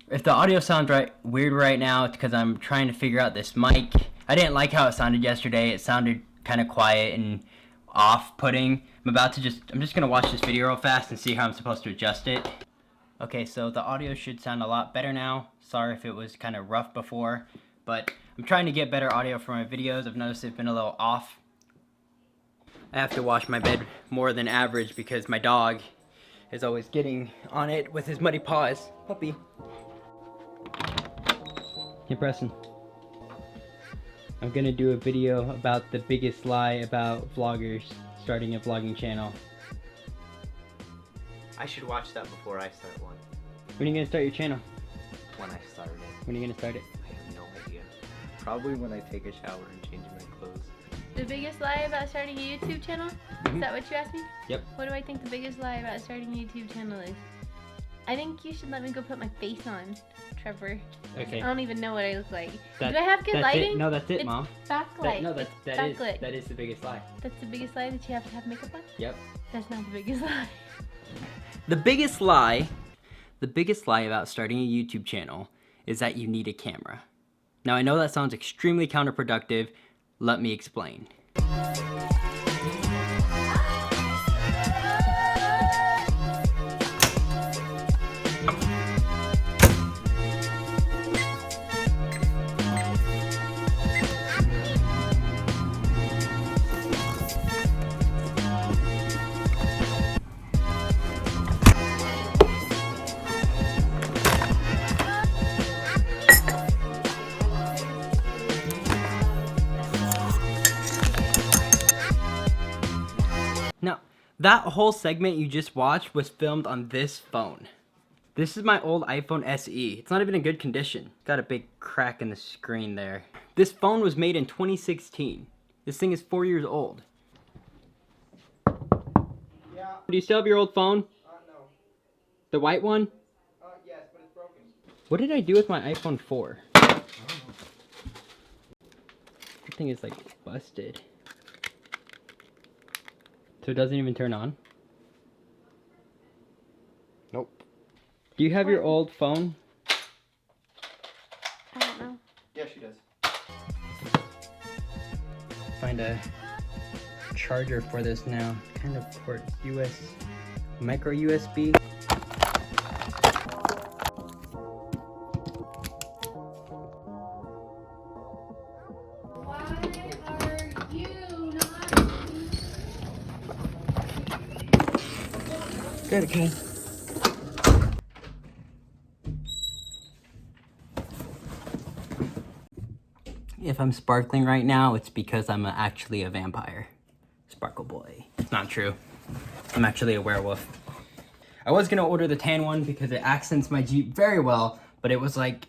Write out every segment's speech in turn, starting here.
If the audio sounds weird right now, it's because I'm trying to figure out this mic. I didn't like how it sounded yesterday. It sounded kind of quiet and off-putting. I'm just gonna watch this video real fast and see how I'm supposed to adjust it. Okay, so the audio should sound a lot better now. Sorry if it was kind of rough before, but I'm trying to get better audio for my videos. I've noticed it's been a little off. I have to wash my bed more than average because my dog is always getting on it with his muddy paws. Puppy. Hey, Preston. I'm gonna do a video about the biggest lie about vloggers starting a vlogging channel. I should watch that before I start one. When are you gonna start your channel? When I start it. When are you gonna start it? I have no idea. Probably when I take a shower and change my clothes. The biggest lie about starting a YouTube channel? Is that what you asked me? Yep. What do I think the biggest lie about starting a YouTube channel is? I think you should let me go put my face on, Trevor. Okay. I don't even know what I look like. Do I have good lighting? It. No, that's it, it's Mom. Backlight. That is the biggest lie. That's the biggest lie, that you have to have makeup on? Yep. That's not the biggest lie. The biggest lie about starting a YouTube channel is that you need a camera. Now I know that sounds extremely counterproductive. Let me explain. Now, that whole segment you just watched was filmed on this phone. This is my old iPhone SE. It's not even in good condition. Got a big crack in the screen there. This phone was made in 2016. This thing is 4 years old. Yeah. Do you still have your old phone? No. The white one? Yes, but it's broken. What did I do with my iPhone 4? That thing is like busted. So it doesn't even turn on? Nope. Do you have your old phone? I don't know. Yeah, she does. Find a charger for this now. Kind of port micro USB. Good, okay. If I'm sparkling right now, it's because I'm actually a vampire. Sparkle boy. It's not true. I'm actually a werewolf. I was gonna order the tan one because it accents my Jeep very well, but it was like,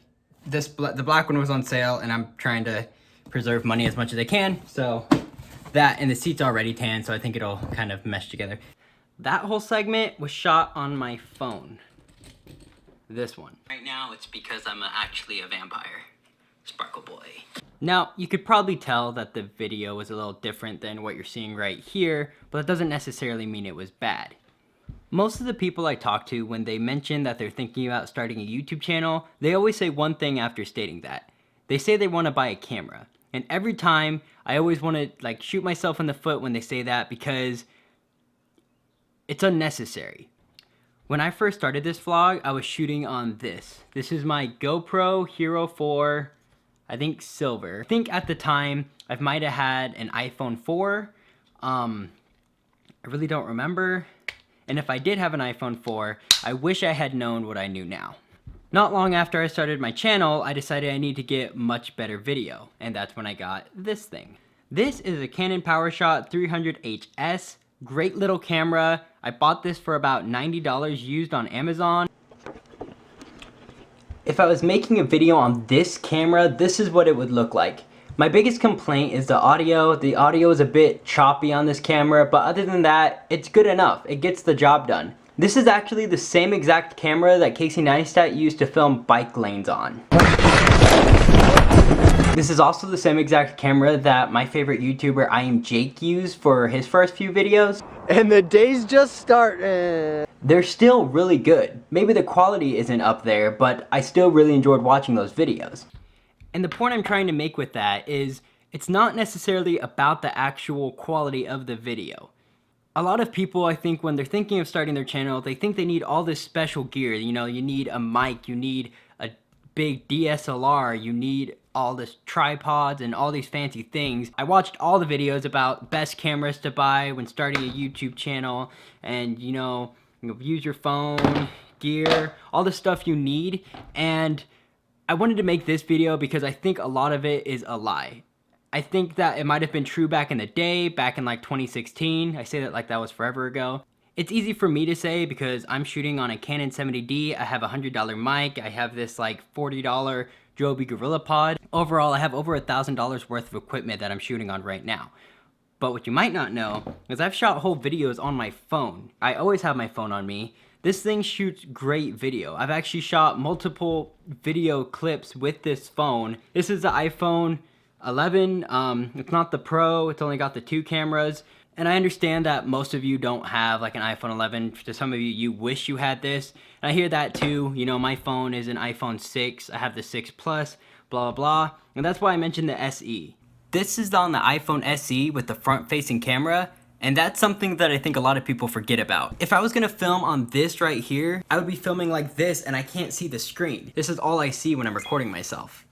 the black one was on sale and I'm trying to preserve money as much as I can. So that, and the seat's already tan, so I think it'll kind of mesh together. That whole segment was shot on my phone. This one. Right now, it's because I'm actually a vampire. Sparkle boy. Now, you could probably tell that the video was a little different than what you're seeing right here, but that doesn't necessarily mean it was bad. Most of the people I talk to, when they mention that they're thinking about starting a YouTube channel, they always say one thing after stating that. They say they want to buy a camera. And every time, I always want to like shoot myself in the foot when they say that because it's unnecessary. When I first started this vlog, I was shooting on this. This is my GoPro Hero 4, I think silver. I think at the time, I might have had an iPhone 4. I really don't remember. And if I did have an iPhone 4, I wish I had known what I knew now. Not long after I started my channel, I decided I need to get much better video. And that's when I got this thing. This is a Canon PowerShot 300HS. Great little camera. I bought this for about $90 used on Amazon. If I was making a video on this camera, this is what it would look like. My biggest complaint is the audio. The audio is a bit choppy on this camera, but other than that, it's good enough. It gets the job done. This is actually the same exact camera that Casey Neistat used to film bike lanes on. This is also the same exact camera that my favorite YouTuber I Am Jake used for his first few videos. And the day's just starting. They're still really good. Maybe the quality isn't up there, but I still really enjoyed watching those videos. And the point I'm trying to make with that is it's not necessarily about the actual quality of the video. A lot of people, I think, when they're thinking of starting their channel, they think they need all this special gear. You know, you need a mic, you need a big DSLR, you need all this tripods and all these fancy things. I watched all the videos about best cameras to buy when starting a YouTube channel, and you know, use your phone, gear, all the stuff you need. And I wanted to make this video because I think a lot of it is a lie. I think that it might have been true back in the day, back in like 2016. I say that like that was forever ago. It's easy for me to say because I'm shooting on a Canon 70D. I have a $100 mic. I have this like $40 Joby Gorilla Pod. Overall, I have over $1,000 worth of equipment that I'm shooting on right now. But what you might not know is I've shot whole videos on my phone. I always have my phone on me. This thing shoots great video. I've actually shot multiple video clips with this phone. This is the iPhone 11. It's not the Pro, it's only got the 2 cameras. And I understand that most of you don't have like an iPhone 11. To some of you, you wish you had this. And I hear that too. You know, my phone is an iPhone 6. I have the 6 Plus, blah, blah, blah. And that's why I mentioned the SE. This is on the iPhone SE with the front-facing camera. And that's something that I think a lot of people forget about. If I was gonna film on this right here, I would be filming like this and I can't see the screen. This is all I see when I'm recording myself.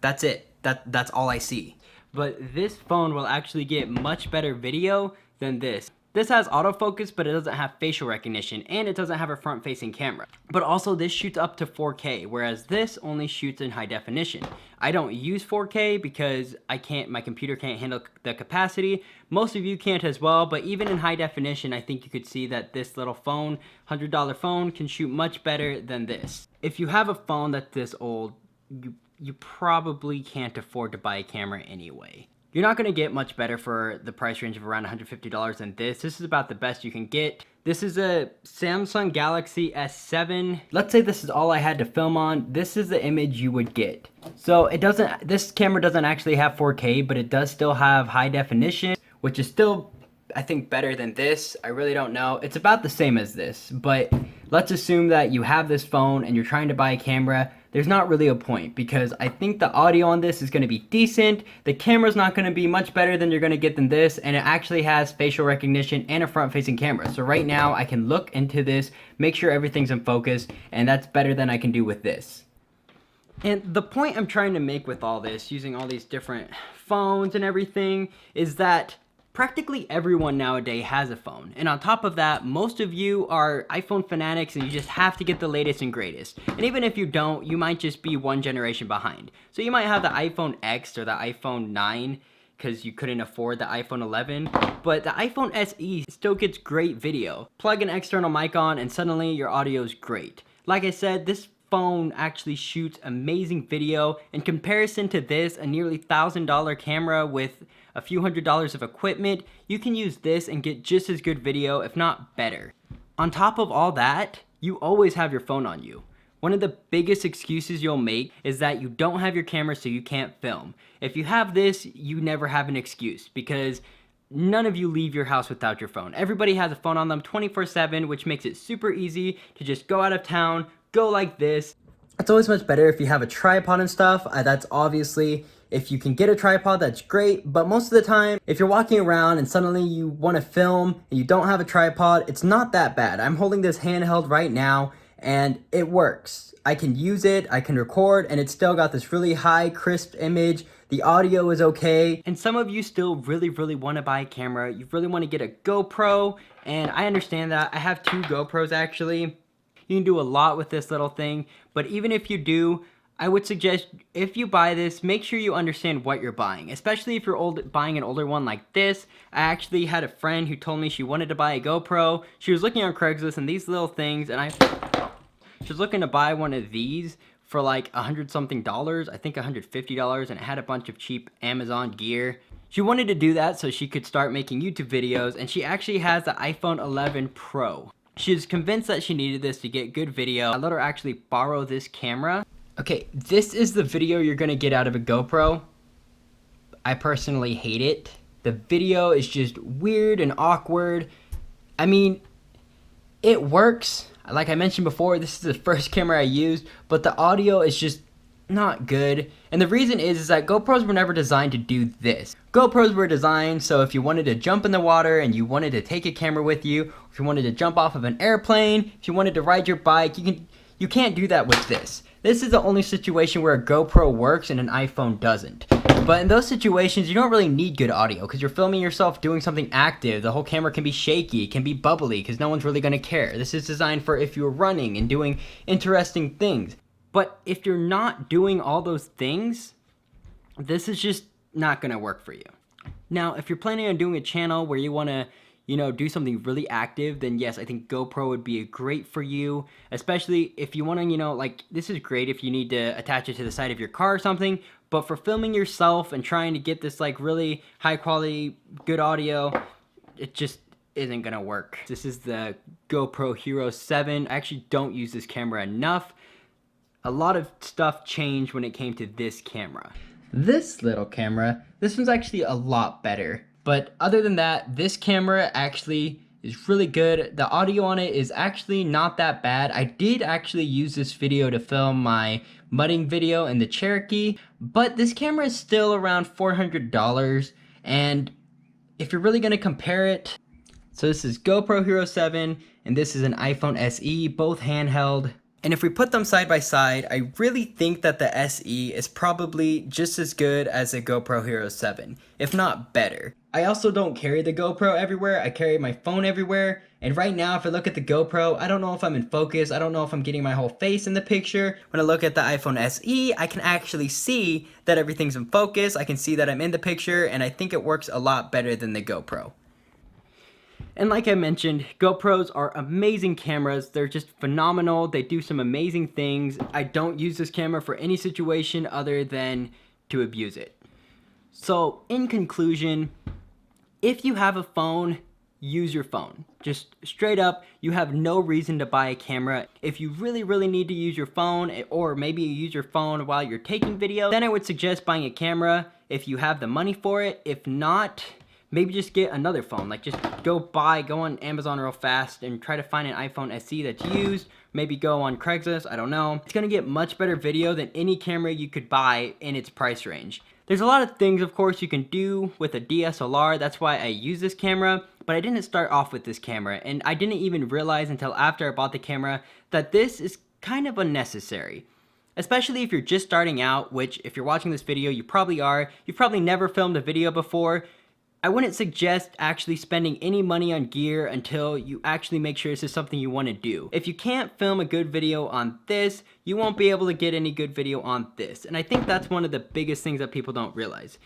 That's it. That's all I see. But this phone will actually get much better video than this. This has autofocus, but it doesn't have facial recognition, and it doesn't have a front-facing camera. But also this shoots up to 4K, whereas this only shoots in high definition. I don't use 4K because my computer can't handle the capacity. Most of you can't as well, but even in high definition, I think you could see that this little phone, $100 phone, can shoot much better than this. If you have a phone that's this old, you probably can't afford to buy a camera anyway. You're not going to get much better for the price range of around $150 than this. This is about the best you can get. This is a Samsung Galaxy S7. Let's say this is all I had to film on. This is the image you would get. So this camera doesn't actually have 4K, but it does still have high definition, which is still, I think, better than this. I really don't know. It's about the same as this, but let's assume that you have this phone and you're trying to buy a camera. There's not really a point because I think the audio on this is going to be decent. The camera's not going to be much better than you're going to get than this, and it actually has facial recognition and a front-facing camera. So right now I can look into this, make sure everything's in focus, and that's better than I can do with this. And the point I'm trying to make with all this, using all these different phones and everything, is that practically everyone nowadays has a phone. And on top of that, most of you are iPhone fanatics and you just have to get the latest and greatest. And even if you don't, you might just be one generation behind. So you might have the iPhone X or the iPhone 9 because you couldn't afford the iPhone 11. But the iPhone SE still gets great video. Plug an external mic on and suddenly your audio is great. Like I said, this phone actually shoots amazing video. In comparison to this, a nearly $1,000 camera with a few $100s of equipment, you can use this and get just as good video, if not better. On top of all that, you always have your phone on you. One of the biggest excuses you'll make is that you don't have your camera so you can't film. If you have this, you never have an excuse because none of you leave your house without your phone. Everybody has a phone on them 24/7, which makes it super easy to just go out of town, go like this. It's always much better if you have a tripod and stuff. That's obviously, if you can get a tripod, that's great. But most of the time, if you're walking around and suddenly you want to film and you don't have a tripod, it's not that bad. I'm holding this handheld right now and it works. I can use it, I can record, and it's still got this really high, crisp image. The audio is okay. And some of you still really want to buy a camera. You really want to get a GoPro, and I understand that. I have 2 GoPros actually. You can do a lot with this little thing, but even if you do, I would suggest if you buy this, make sure you understand what you're buying, especially if you're buying an older one like this. I actually had a friend who told me she wanted to buy a GoPro. She was looking on Craigslist and these little things, and she was looking to buy one of these for like $100-something, I think $150, and it had a bunch of cheap Amazon gear. She wanted to do that so she could start making YouTube videos, and she actually has the iPhone 11 Pro. She was convinced that she needed this to get good video. I let her actually borrow this camera. Okay, this is the video you're gonna get out of a GoPro. I personally hate it. The video is just weird and awkward. I mean, it works. Like I mentioned before, this is the first camera I used, but the audio is just not good. And the reason is that GoPros were never designed to do this. GoPros were designed so if you wanted to jump in the water and you wanted to take a camera with you, if you wanted to jump off of an airplane, if you wanted to ride your bike, you can't do that with this. This is the only situation where a GoPro works and an iPhone doesn't. But in those situations, you don't really need good audio because you're filming yourself doing something active. The whole camera can be shaky, it can be bubbly because no one's really going to care. This is designed for if you're running and doing interesting things. But if you're not doing all those things, this is just not going to work for you. Now, if you're planning on doing a channel where you want to, do something really active, then yes, I think GoPro would be great for you, especially if you want to, this is great if you need to attach it to the side of your car or something, but for filming yourself and trying to get this, really high quality, good audio, it just isn't gonna work. This is the GoPro Hero 7. I actually don't use this camera enough. A lot of stuff changed when it came to this camera. This little camera, this one's actually a lot better. But other than that, this camera actually is really good. The audio on it is actually not that bad. I did actually use this video to film my mudding video in the Cherokee, but this camera is still around $400. And if you're really gonna compare it, so this is GoPro Hero 7 and this is an iPhone SE, both handheld. And if we put them side by side, I really think that the SE is probably just as good as the GoPro Hero 7, if not better. I also don't carry the GoPro everywhere, I carry my phone everywhere, and right now if I look at the GoPro, I don't know if I'm in focus, I don't know if I'm getting my whole face in the picture. When I look at the iPhone SE, I can actually see that everything's in focus, I can see that I'm in the picture, and I think it works a lot better than the GoPro. And like I mentioned, GoPros are amazing cameras. They're just phenomenal. They do some amazing things. I don't use this camera for any situation other than to abuse it. So in conclusion, if you have a phone, use your phone. Just straight up, you have no reason to buy a camera. If you really need to use your phone, or maybe you use your phone while you're taking video, then I would suggest buying a camera if you have the money for it. If not, maybe just get another phone. Just go on Amazon real fast and try to find an iPhone SE that's used. Maybe go on Craigslist, I don't know. It's gonna get much better video than any camera you could buy in its price range. There's a lot of things, of course, you can do with a DSLR. That's why I use this camera, but I didn't start off with this camera, and I didn't even realize until after I bought the camera that this is kind of unnecessary. Especially if you're just starting out, which if you're watching this video, you probably are. You've probably never filmed a video before. I wouldn't suggest actually spending any money on gear until you actually make sure this is something you want to do. If you can't film a good video on this, you won't be able to get any good video on this. And I think that's one of the biggest things that people don't realize.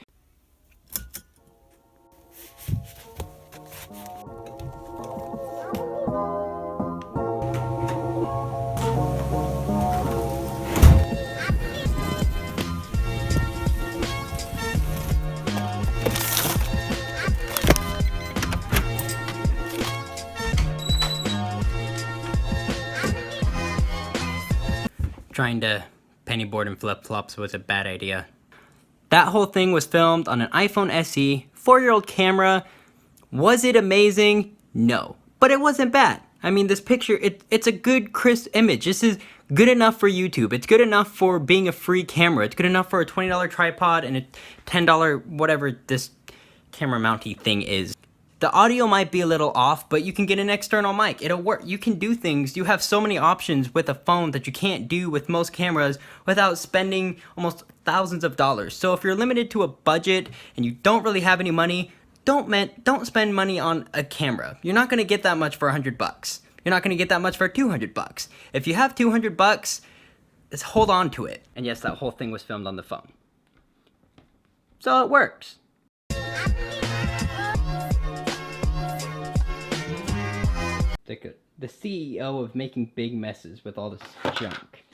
Trying to pennyboard in flip-flops was a bad idea. That whole thing was filmed on an iPhone SE, 4-year-old camera. Was it amazing? No. But it wasn't bad. I mean, this picture, it's a good, crisp image. This is good enough for YouTube. It's good enough for being a free camera. It's good enough for a $20 tripod and a $10 whatever this camera mounty thing is. The audio might be a little off, but you can get an external mic. It'll work. You can do things. You have so many options with a phone that you can't do with most cameras without spending almost thousands of dollars. So if you're limited to a budget and you don't really have any money, don't spend money on a camera. You're not going to get that much for $100. You're not going to get that much for $200. If you have $200, just hold on to it. And yes, that whole thing was filmed on the phone. So it works. The CEO of making big messes with all this junk.